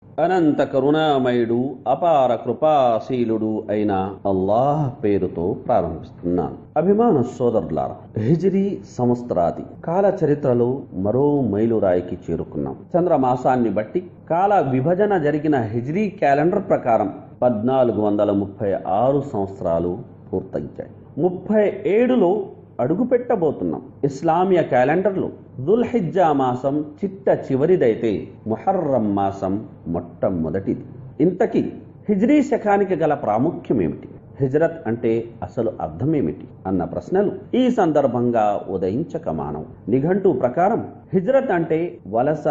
అనంత కరుణామయుడు అపార కృపాశీలుడు అయిన అల్లాహ్ పేరుతో ప్రారంభిస్తున్నాను. అభిమాన సోదరులారా, హిజ్రీ సంవత్సరాది కాల చరిత్రలో మరో మైలురాయికి చేరుకున్నాం. చంద్రమాసాన్ని బట్టి కాల విభజన జరిగిన హిజ్రీ క్యాలెండర్ ప్రకారం 1436 సంవత్సరాలు పూర్తయ్యాయి. 37లో అడుగు పెట్టబోతున్నాం. ఇస్లామియ క్యాలెండర్లో దుల్హిజ్జా మాసం చిట్ట చివరిదైతే ముహర్రం మాసం మొట్టమొదటిది. ఇంతకీ హిజ్రీ శకానికి గల ప్రాముఖ్యం ఏమిటి? హిజ్రత్ అంటే అసలు అర్థమేమిటి అన్న ప్రశ్నలు ఈ సందర్భంగా ఉదయించక మానవు. నిఘంటు ప్రకారం హిజ్రత్ అంటే వలస,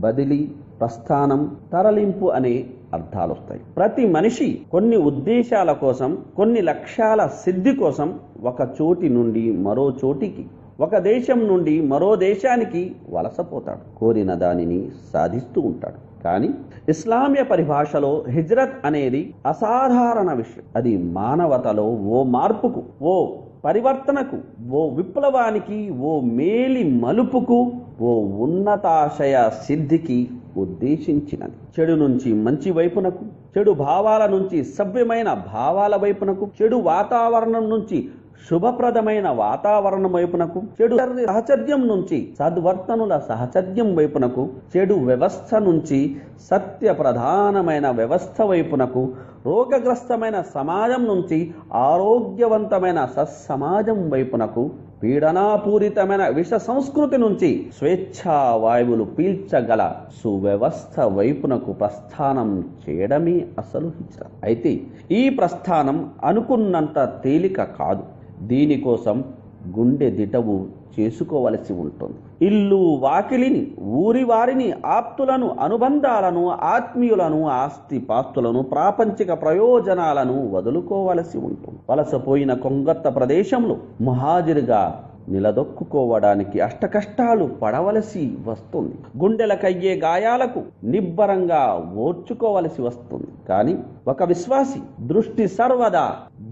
బదిలీ, ప్రస్థానం, తరలింపు అనే అర్థాలొస్తాయి. ప్రతి మనిషి కొన్ని ఉద్దేశాల కోసం, కొన్ని లక్ష్యాల సిద్ధి కోసం ఒక చోటి నుండి మరో చోటికి, ఒక దేశం నుండి మరో దేశానికి వలసపోతాడు. కోరిన దానిని సాధిస్తూ ఉంటాడు. కానీ ఇస్లామియ పరిభాషలో హిజ్రత్ అనేది అసాధారణ విషయం. అది మానవతలో ఓ మార్పుకు, ఓ పరివర్తనకు, ఓ విప్లవానికి, ఓ మేలి మలుపుకు, ఓ ఉన్నతాశయ సిద్ధికి ఉద్దేశించినది. చెడు నుంచి మంచి వైపునకు, చెడు భావాల నుంచి సభ్యమైన భావాల వైపునకు, చెడు వాతావరణం నుంచి శుభప్రదమైన వాతావరణం వైపునకు, చెడు సహచర్యం నుంచి సద్వర్తనుల సహచర్యం వైపునకు, చెడు వ్యవస్థ నుంచి సత్య ప్రధానమైన వ్యవస్థ వైపునకు, రోగగ్రస్తమైన సమాజం నుంచి ఆరోగ్యవంతమైన సత్సమాజం వైపునకు, పీడనాపూరితమైన విష సంస్కృతి నుంచి స్వేచ్ఛా వాయువులు పీల్చగల సువ్యవస్థ వైపునకు ప్రస్థానం చేయడమే అసలు హిజ్రత్. అయితే ఈ ప్రస్థానం అనుకున్నంత తేలిక కాదు. దీనికోసం గుండె దిటవు చేసుకోవలసి ఉంటుంది. ఇల్లు వాకిలిని, ఊరి వారిని, ఆప్తులను, అనుబంధాలను, ఆత్మీయులను, ఆస్తి పాస్తులను, ప్రాపంచిక ప్రయోజనాలను వదులుకోవలసి ఉంటుంది. వలసపోయిన కొంగత్త ప్రదేశంలో ముహాజిరుగా నిలదొక్కుకోవడానికి అష్టకష్టాలు పడవలసి వస్తుంది. గుండెలకయ్యే గాయాలకు నిబ్బరంగా ఓర్చుకోవలసి వస్తుంది. కానీ ఒక విశ్వాసి దృష్టి సర్వదా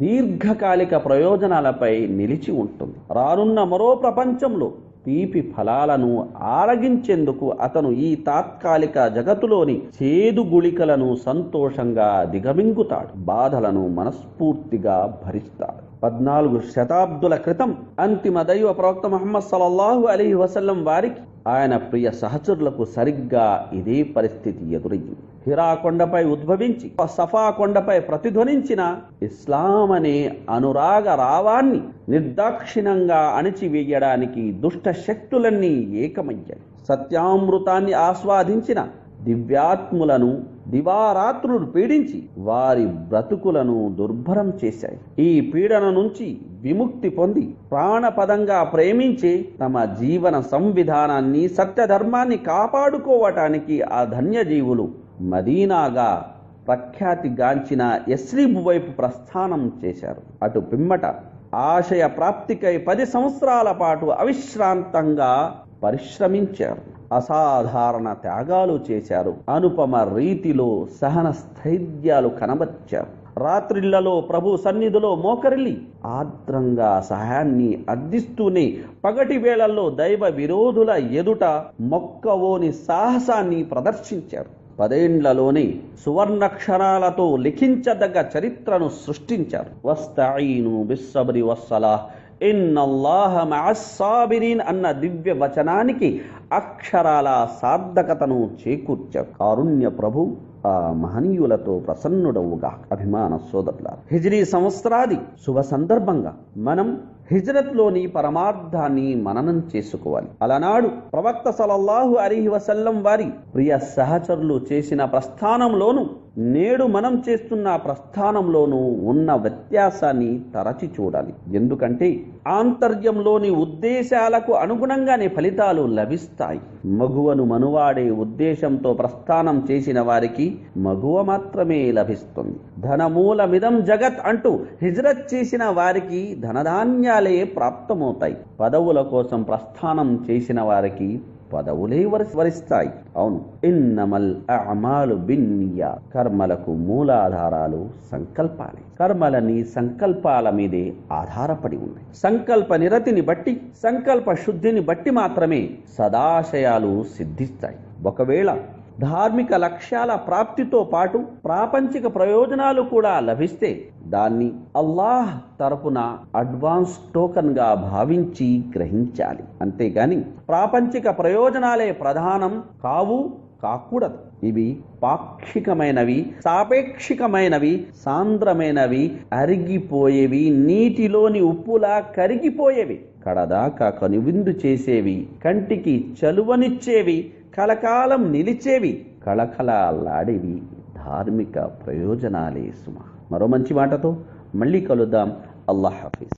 దీర్ఘకాలిక ప్రయోజనాలపై నిలిచి ఉంటుంది. రానున్న మరో ప్రపంచంలో తీపి ఫలాలను ఆరగించేందుకు అతను ఈ తాత్కాలిక జగత్తులోని చేదు గుళికలను సంతోషంగా దిగమింగుతాడు. బాధలను మనస్ఫూర్తిగా భరిస్తాడు. 14 శతాబ్దుల క్రితం అంతిమ దైవ ప్రవక్త ముహమ్మద్ సల్లల్లాహు అలైహి వసల్లం వారికి, ఆయన ప్రియ సహచరులకు సరిగ్గా ఇదే పరిస్థితి ఎదురయ్యింది. హిరా కొండపై ఉద్భవించి సఫా కొండపై ప్రతిధ్వనించిన ఇస్లాం అనే అనురాగ రావాన్ని నిర్దాక్షిణ్యంగా అణిచివేయడానికి దుష్ట శక్తులన్నీ ఏకమయ్యాయి. సత్యామృతాన్ని ఆస్వాదించిన దివ్యాత్ములను దివారాత్రులు పీడించి వారి బ్రతుకులను దుర్భరం చేశాయి. ఈ పీడన నుంచి విముక్తి పొంది ప్రాణపదంగా ప్రేమించే తమ జీవన సంవిధానాన్ని, సత్యధర్మాన్ని కాపాడుకోవటానికి ఆ ధన్యజీవులు మదీనాగా ప్రఖ్యాతిగాంచిన యస్రిబ్ వైపు ప్రస్థానం చేశారు. అటు పిమ్మట ఆశయ ప్రాప్తికై 10 సంవత్సరాల పాటు అవిశ్రాంతంగా పరిశ్రమించారు. అసాధారణ త్యాగాలు చేశారు. అనుపమ రీతిలో సహన స్థైర్యాలు కనబర్చారు. రాత్రిళ్లలో ప్రభు సన్నిధిలో మోకరిల్లి ఆర్ద్రంగా సహాయాన్ని అర్థిస్తూనే పగటి వేళల్లో దైవ విరోధుల ఎదుట మొక్కవోని సాహసాన్ని ప్రదర్శించారు. 10 ఏండ్లలోనే సువర్ణక్షరాలతో లిఖించదగ్గ చరిత్రను సృష్టించారు. వస్తఈను బిస్సబ్రి వస్సలాహ్ ఇన్నల్లాహ మఅస్సాబిరీన్ అన్న దివ్య వచనానికి అక్షరాల సార్థకతను చేకూర్చారు. కారుణ్య ప్రభు ఆ మహనీయులతో ప్రసన్నుడవుగా. అభిమాన సోదరులారా, హిజ్రీ సంవత్సరాది శుభ సందర్భంగా మనం హిజ్రత్లోని పరమార్థాన్ని మననం చేసుకోవాలి. అలనాడు ప్రవక్త సల్లల్లాహు అలైహి వసల్లం వారి ప్రియ సహచరులు చేసిన ప్రస్థానంలోను, నేడు మనం చేస్తున్న ప్రస్థానంలోనూ ఉన్న వ్యత్యాసాన్ని తరచి చూడాలి. ఎందుకంటే ఆంతర్యంలోని ఉద్దేశాలకు అనుగుణంగానే ఫలితాలు లభిస్తాయి. మగువను మనువాడే ఉద్దేశంతో ప్రస్థానం చేసిన వారికి మగువ మాత్రమే లభిస్తుంది. ధనమూలమిదం జగత్ అంటూ హిజ్రత్ చేసిన వారికి ధనధాన్యాలే ప్రాప్తమవుతాయి. పదవుల కోసం ప్రస్థానం చేసిన వారికి పదవులే వరిస్తాయి. అవును, ఇన్నమల్ అమాలు బిన్నియా, కర్మలకు మూలాధారాలు సంకల్పాలే. కర్మలని సంకల్పాల మీదే ఆధారపడి ఉన్నాయి. సంకల్ప నిరతిని బట్టి, సంకల్ప శుద్ధిని బట్టి మాత్రమే సదాశయాలు సిద్ధిస్తాయి. ఒకవేళ ధార్మిక లక్ష్యాల ప్రాప్తితో పాటు ప్రాపంచిక ప్రయోజనాలు కూడా లభిస్తే దాన్ని అల్లాహ్ తరపున అడ్వాన్స్ టోకన్ గా భావించి గ్రహించాలి. అంతేగాని ప్రాపంచిక ప్రయోజనాలే ప్రధానం కాకూడదు. ఇవి పాక్షికమైనవి, సాపేక్షికమైనవి, సాంద్రమైనవి, అరిగిపోయేవి, నీటిలోని ఉప్పులా కరిగిపోయేవి, కడదాకా కనువిందు చేసేవి, కంటికి చలువనిచ్చేవి, కలకాలం నిలిచేవి, కళకళలాడేవి ధార్మిక ప్రయోజనాలే సుమా. మరో మంచి మాటతో మళ్ళీ కలుద్దాం. అల్లాహ్ హఫీజ్.